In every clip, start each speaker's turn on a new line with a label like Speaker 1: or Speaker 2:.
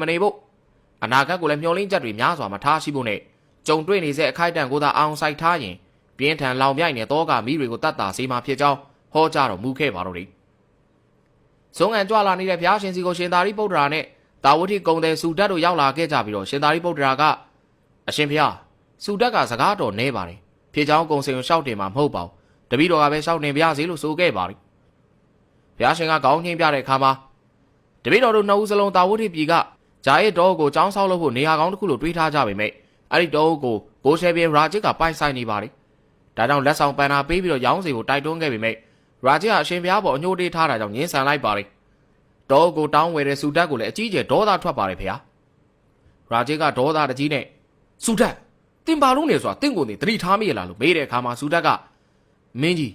Speaker 1: မနေဖို့အနာဂတ်ကိုလည်းမျှော်လင့်ချက်တွေများစွာမထားရှိဖို့နဲ့ကြုံတွေ့နေတဲ့အခိုက်အတန့်ကိုသာအောင်စိုက်ထားရင်ပြင်းထန်လောင်မြိုက်နေသောကမိတွေကိုတတ်တာစေမှာဖြစ်ကြောင်းဟောကြားတော်မူခဲ့ပါတော့တယ်။ဇုံငံကြွလာနေတဲ့ဘုရားရှင်စီကိုရှင်သာရိပုတ္တရာနဲ့တာဝတိကုံတဲ့စုဓာတ်တို့ရောက်လာခဲ့ကြပြီးတော့ရှင်သာရိပုတ္တရာကအရှင်ဘုရားစုဓာတ်ကစကားတော်နဲပါတယ်ဖြစ်ကြောင်းကုံစင်ကိုရှောက်တင်မှာမဟုတ်ပါဘူးတပည့်တော်ကပဲရှောက်တင်ပြစေလို့ဆိုခဲ့ပါတယ်။ဘုရားရှင်ကကောင်းချင်းပြတဲ့အခါမှာတပည့်တော်တို့နှစ်ဦးစလုံးတာဝတိပြည်ကဂျာရဲ့တော်ကိုចောင်းဆောက်လို့ဖို့နေရာကောင်းတစ်ခုလို့တွေးထားကြပေမဲ့အဲ့ဒီတော်ကိုဘိုးရှယ်ပြင်းရာဂျစ်ကပိုင်ဆိုင်နေပါတယ်။ဒါကြောင့်လက်ဆောင်ပန်နာပေးပြီးတော့ရောင်းစီကိုတိုက်တွန်းခဲ့ပေမဲ့ရာဂျစ်ကအရှင်ဘုရားပေါ်အညှို့တေးထားတာကြောင့်ငင်းဆန်လိုက်ပါတယ်။တော်ကိုတောင်းဝယ်တဲ့စုဓာတ်ကိုလည်းအကြီးကျယ်ဒေါသထွက်ပါတယ်ဖေ။ရာဂျစ်ကဒေါသတကြီးနဲ့စုဓာတ်တင်ပါလုံးနေဆိုတာတင့်ကိုယ်နေသတိထားမိရလားလို့မေးတဲ့အခါမှာစုဓာတ်ကမင်းကြီ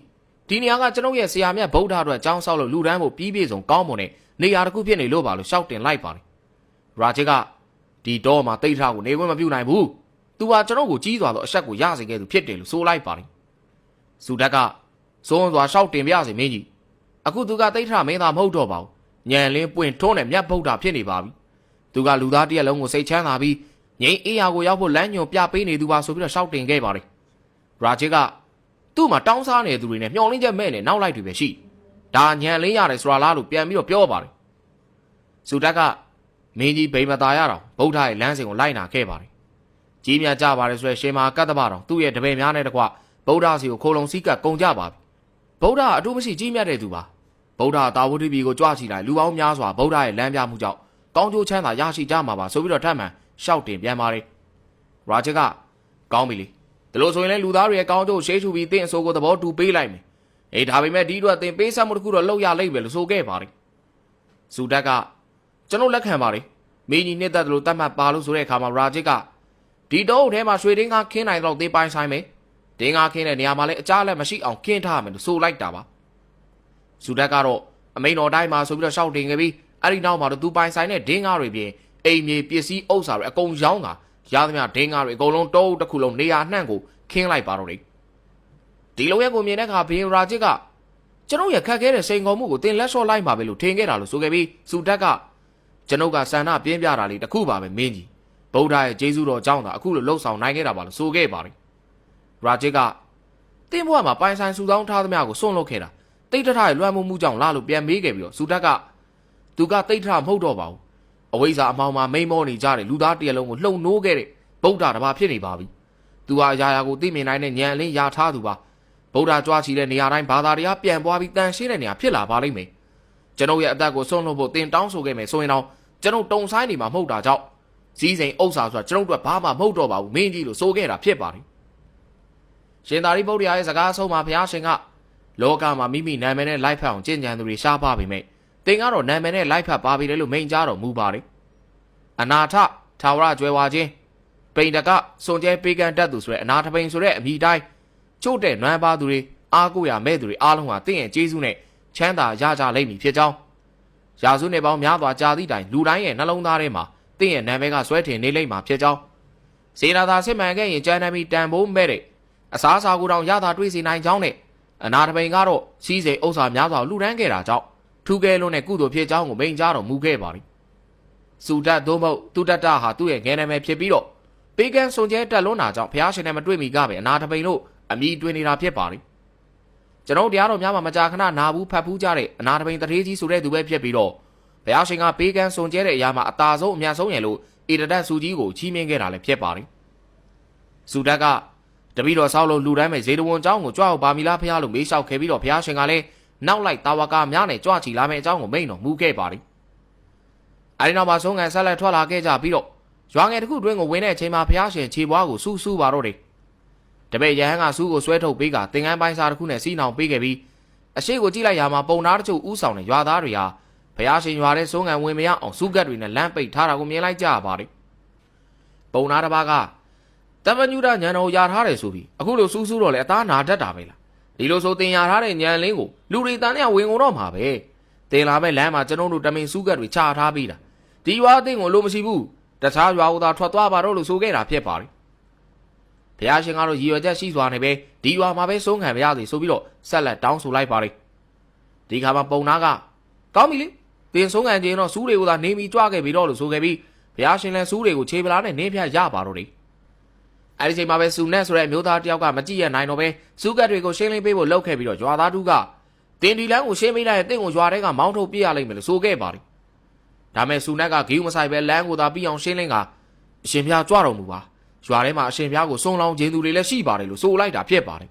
Speaker 1: းဒီနေရာကကျွန်ုပ်ရဲ့ဆရာမြတ်ဗုဒ္ဓအတွက်ចောင်းဆောက်လို့လူတန်းဖို့ပြီးပြည့်စုံကောင်းမွန်တဲ့နေရာတစ်ခုဖြစ်နေလို့ပါလို့ရှောက်တင်လိုက်ပါတယ်။ရာဂျစ်ကဒီတော့မှတိတ်ထားကိုနေခွင့်မပြုနိုင်ဘူး။သူဟာကျွန်တော်ကိုကြီးစွာသောအဆက်ကိုရစေခဲ့သူဖြစ်တယ်လို့ဆိုလိုက်ပါတယ်။စုဓာတ်ကစိုးစွာရှောက်တင်ပြစေမင်းကြီးအခုသူကတိတ်ထားမင်းသားမဟုတ်တော့ပါဘူး။ညံလင်းပွင့်ထုံးနဲ့မြတ်ဗုဒ္ဓဖြစ်နေပါပြီ။သူကလူသားတရက်လုံးကိုစိတ်ချမ်းသာပြီးငြိမ်းအေးရာကိုရောက်ဖို့လမ်းညွန်ပြပေးနေသူပါဆိုပြီးတော့ရှောက်တင်ခဲ့ပါတယ်။ရာဂျစ်ကသူ့မှာတောင်းစားနေသူတွေနဲ့မျောလင်းချက်မဲ့နဲ့နောက်လိုက်တွေပဲရှိဒါညံလင်းရတယ်ဆိုတာလားလို့ပြန်ပြီးတော့ပြောပါတယ်။စုဓာတ်ကမင်းကြီးဗိမသာရတော်ဗုဒ္ဓရဲ့လမ်းစဉ်ကိုလိုက်နာခဲ့ပါတယ်။ကြီးမြတ်ကြပါတယ်ဆိုရယ်ရှင်မဟာကတ္တဗတော်သူ့ရဲ့တပည့်များနဲ့တကွဗုဒ္ဓစီကိုခိုးလုံစည်းကပ်ကုန်ကြပါပြီ။ဗုဒ္ဓအတူမရှိကြီးမြတ်တဲ့သူပါ။ဗုဒ္ဓတာဝတိပြည်ကိုကြွချီလိုက်လူပေါင်းများစွာဗုဒ္ဓရဲ့လမ်းပြမှုကြောင့်ကောင်းကျိုးချမ်းသာရရှိကြမှာပါဆိုပြီးတော့ထပ်မံရှောက်တင်ပြန်ပါတယ်။ရာဂျစ်ကကောင်းပြီလေဒါလို့ဆိုရင်လည်းလူသားတွေရဲ့ကောင်းကျိုးရှေးရှုပြီးတင်းအစိုးကိုသဘောတူပေးလိုက်မယ်။အေးဒါပေမဲ့ဒီအတွက်တင်ပေးဆက်မှုတစ်ခုတော့လုပ်ရလိမ့်မယ်လို့ဆိုခဲ့ပါတယ်။ဇူဒတ်ကကျွန်တော်လက်ခံပါတယ်။မင်းကြီးနှစ်သက်တယ်လို့တတ်မှတ်ပါလို့ဆိုတဲ့အခါမှာရာဂျစ်ကဒီတော့ထဲမှာရွှေတင်းကားခင်းနိုင်တော့သေးပိုင်ဆိုင်မယ်။တင်းကားခင်းတဲ့နေရာမှာလည်းအကြားလက်မရှိအောင်ခင်းထားမယ်လို့ဆိုလိုက်တာပါ။ဇူဒတ်ကတော့အမိန်တော်တိုင်းမှာဆိုပြီးတော့ရှောက်တင်ခဲ့ပြီးအဲ့ဒီနောက်မှာတော့သူပိုင်ဆိုင်တဲ့တင်းကားတွေပြင်အိမ်မြေပစ္စည်းဥစ္စာတွေအကုန်ရောင်းတာရသမျှဒင်းကားတွေအကုန်လုံးတောအုပ်တစ်ခုလုံးနေရာနှံ့ကိုခင်းလိုက်ပါတော့တယ်ဒီလိုရဲ့ကိုမြင်တဲ့အခါဘင်းရာဂျစ်ကကျွန်ုပ်ရခက်ခဲတဲ့စိန်ခေါ်မှုကိုတင်လက်လျှော့လိုက်ပါပဲလို့ထင်ခဲ့တာလို့ဆိုခဲ့ပြီးစုဓာတ်ကကျွန်ုပ်ကဆန္ဒပြင်းပြတာလေးတစ်ခုပါပဲမင်းကြီးဗုဒ္ဓရဲ့ကျေးဇူးတော်ကြောင့်သာအခုလိုလှုပ်ဆောင်နိုင်ခဲ့တာပါလို့ဆိုခဲ့ပါတယ်ရာဂျစ်ကတင်းဘွားမှာပိုင်ဆိုင်စုဆောင်းထားသမျှကိုစွန့်လွတ်ခဲ့တာတိတ်တထရဲ့လွှမ်းမိုးမှုကြောင့်လားလို့ပြန်မေးခဲ့ပြီးတော့စုဓာတ်ကသူကတိတ်ထမဟုတ်တော့ပါဘူးအဝိဇ္ဇာအမောင်မှာမိန်မောနေကြတဲ့လူသားတရက်လုံးကိုလှုံနိုးခဲ့တဲ့ဗုဒ္ဓတစ်ပါးဖြစ်နေပါပြီ။သူဟာအရာရာကိုသိမြင်နိုင်တဲ့ဉာဏ်အလင်းရထားသူပါ။ဗုဒ္ဓကြွားချီတဲ့နေရာတိုင်းဘာသာတရားပြန်ပွားပြီးတန်ရှင်းတဲ့နေရာဖြစ်လာပါလိမ့်မယ်။ကျွန်ုပ်ရဲ့အသက်ကိုဆွန့်လွတ်ဖို့တင်တောင်းဆိုခဲ့မယ်ဆိုရင်တော့ကျွန်ုပ်တုံဆိုင်နေမှာမဟုတ်တာကြောင့်စည်းစိမ်ဥစ္စာဆိုတာကျွန်ုပ်တို့ဘာမှမဟုတ်တော့ပါဘူးမင်းကြီးလို့ဆိုခဲ့တာဖြစ်ပါတယ်။ရှင်သာရိပုတ္တရာရဲ့စကားအဆုံးမှာဘုရားရှင်ကလောကမှာမိမိနာမည်နဲ့လိုက်ဖက်အောင်ကြင်ကြံသူတွေရှားပါပေမဲ့သင်ကတော့နာမည်နဲ့လိုက်ဖက်ပါပြီလေလို့မိန့်ကြားတော်မူပါတယ်။အနာထထာဝရကျွယ်ဝခြင်းပိန်တကစွန်ကျဲပေးကမ်းတတ်သူဆိုတဲ့အနာထပိန်ဆိုတဲ့အမိတိုင်းချို့တဲ့နွမ်းပါသူတွေအားကိုးရမဲ့သူတွေအားလုံးဟာတင့်ရဲ့ကျေးဇူးနဲ့ချမ်းသာရကြလိမ့်မည်ဖြစ်ကြောင်းရာစုနှစ်ပေါင်းများစွာကြာသည့်တိုင်လူတိုင်းရဲ့နှလုံးသားထဲမှာတင့်ရဲ့နာမည်ကဆွဲထင်နေလိမ့်မှာဖြစ်ကြောင်းစေနာသာစစ်မှန်ခဲ့ရင်ကျမ်းနာမီတန်ဖိုးမဲ့တဲ့အစားအစာကိုတောင်ရတာတွေးစီနိုင်ကြောင်းနဲ့အနာထပိန်ကတော့စီးစိမ်ဥစ္စာများစွာလူတန်းခဲ့တာကြောင့်ထူးကဲလွန်းတဲ့ကုသိုလ်ဖြစ်ကြောင်းကိုမိန့်ကြားတော်မူခဲ့ပါသည်စုဓာတ်သို့မဟုတ်သူတတ္တဟာသူ့ရဲ့ငယ်နာမည်ဖြစ်ပြီးတော့ပေးကမ်းစွန်ကျဲတက်လွန်းတာကြောင့်ဘုရားရှင်နဲ့မတွေ့မီကပဲအနာထပိန်လို့အမိတွင်နေတာဖြစ်ပါလိမ့်ကျွန်တော်တရားတော်များမှာမကြာခဏနာဘူးဖတ်ဖူးကြတဲ့အနာထပိန်တထေးကြီးဆိုတဲ့သူပဲဖြစ်ပြီးတော့ဘုရားရှင်ကပေးကမ်းစွန်ကျဲတဲ့အရာမှာအသာဆုံးအများဆုံးရလို့ဣရဒတ်စုကြီးကိုချီးမြှင့်ခဲ့တာလည်းဖြစ်ပါလိမ့်စုဓာတ်ကတပည့်တော်ဆောက်လို့လူတိုင်းမဲ့ဇေတဝန်เจ้าကိုကြွားပါမီလားဖះလို့မေးလျှောက်ခဲ့ပြီးတော့ဘုရားရှင်ကလည်းနောက်လိုက်တာဝကများနဲ့ကြွချီလာမယ့်အကြောင်းကိုမိန့်တော်မူခဲ့ပါလိမ့်အဲဒီနောက်မှာဆုံးငံဆက်လက်ထွက်လာခဲ့ကြပြီးတော့ရွာငယ်တစ်ခုတွင်းကိုဝင်တဲ့အချိန်မှာဘုရားရှင်ခြေပွားကိုစူးပါတော့တယ်တပည့်ရဟန်းကစူးကိုဆွဲထုတ်ပေးကသင်္ကန်းပိုင်းစာတစ်ခုနဲ့စီးနှောင်ပေးခဲ့ပြီးအရှိကိုကြည့်လိုက်ရမှာပုံသားတချို့ဥဆောင်တဲ့ရွာသားတွေဟာဘုရားရှင်ရွာတဲ့ဆုံးငံဝင်မရအောင်စူးကတ်တွေနဲ့လမ်းပိတ်ထားတာကိုမြင်လိုက်ကြပါလိမ့်ပုံသားတစ်ပါးကတမညုဒညံတော်ရထားတယ်ဆိုပြီးအခုလိုစူးတော့လေအသားနာတတ်တာပဲလားဒီလိုဆိုတင်ရထားတဲ့ညံလင်းကိုလူတွေတန်းနဲ့ဝင်ကုန်တော့မှာပဲတင်လာမဲ့လမ်းမှာကျွန်တော်တို့တမင်စူးကတ်တွေချထားပြီးတာဒီရွာအသိကိုလိုမရှိဘူးတခြားရွာဦးသာထွက်သွားပါတော့လို့ဆိုခဲ့တာဖြစ်ပါလိမ့်ဘုရားရှင်ကတော့ရည်ရွယ်ချက်ရှိစွာနဲ့ပဲဒီရွာမှာပဲဆုံးခံပါရစေဆိုပြီးတော့ဆက်လက်တောင်းဆိုလိုက်ပါလိမ့်ဒီခါမှာပုံနာကကောင်းပြီလေတင်ဆုံးခံခြင်းတော့စူးတွေကိုသာနေပြီးကြွခဲ့ပြီးတော့လို့ဆိုခဲ့ပြီး ဘုရားရှင်လည်းစူးတွေကိုခြေပလားနဲ့နင်းဖြတ်ရပါတော့တယ်အဲ့ဒီချိန်မှာပဲစူနဲ့ဆိုတဲ့အမျိုးသားတယောက်ကမကြည့်ရနိုင်တော့ပဲစူးကတ်တွေကိုရှင်းလင်းပေးဖို့လှုပ်ခဲ့ပြီးတော့ရွာသားတူကတင်ဒီလန်းကိုရှင်းပေးလိုက်ရင်တင့်ကိုရွာထဲကမောင်းထုတ်ပြရလိမ့်မယ်လို့ဆိုခဲ့ပါတယ်ဒါမဲ့စူနက်ကဂီယူမဆိုင်ပဲလမ်းကိုသာပြီးအောင်ရှင်းလင်းကအရှင်ဖျားကြွတော်မူပါရွာထဲမှာအရှင်ဖျားကိုစုံလောင်ခြင်းသူတွေလည်းရှိပါတယ်လို့ဆိုလိုက်တာဖြစ်ပါတယ်